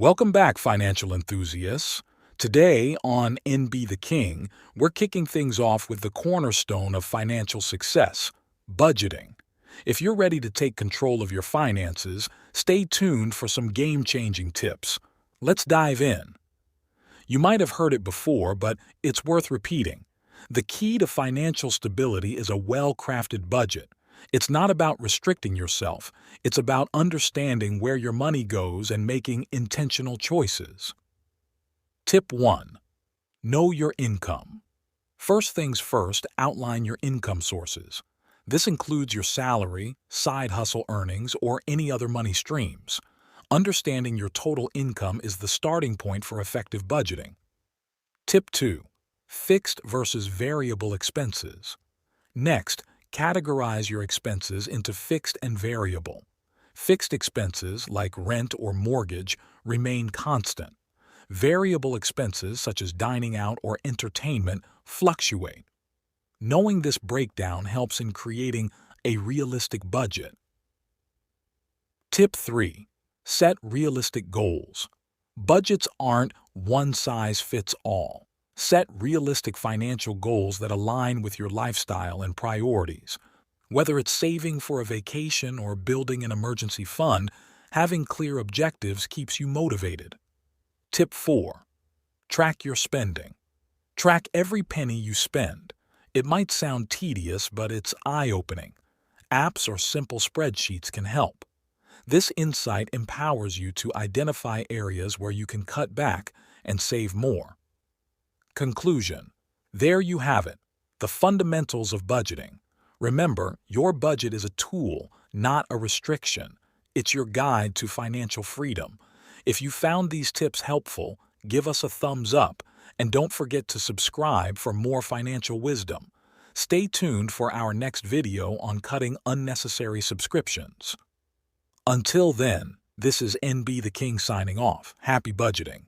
Welcome back, financial enthusiasts. Today on NB the King, we're kicking things off with the cornerstone of financial success, budgeting. If you're ready to take control of your finances, stay tuned for some game-changing tips. Let's dive in. You might have heard it before, but it's worth repeating. The key to financial stability is a well-crafted budget. It's not about restricting yourself. It's about understanding where your money goes and making intentional choices. Tip 1. Know your income. First things first, outline your income sources. This includes your salary, side hustle earnings, or any other money streams. Understanding your total income is the starting point for effective budgeting. Tip 2. Fixed versus variable expenses. Next, categorize your expenses into fixed and variable. Fixed expenses, like rent or mortgage, remain constant. Variable expenses, such as dining out or entertainment, fluctuate. Knowing this breakdown helps in creating a realistic budget. Tip 3. Set realistic goals. Budgets aren't one size fits all. Set realistic financial goals that align with your lifestyle and priorities. Whether it's saving for a vacation or building an emergency fund, having clear objectives keeps you motivated. Tip 4. Track your spending. Track every penny you spend. It might sound tedious, but it's eye-opening. Apps or simple spreadsheets can help. This insight empowers you to identify areas where you can cut back and save more. Conclusion. There you have it, the fundamentals of budgeting. Remember, your budget is a tool, not a restriction. It's your guide to financial freedom. If you found these tips helpful, give us a thumbs up, and don't forget to subscribe for more financial wisdom. Stay tuned for our next video on cutting unnecessary subscriptions. Until then, this is NB the King signing off. Happy budgeting.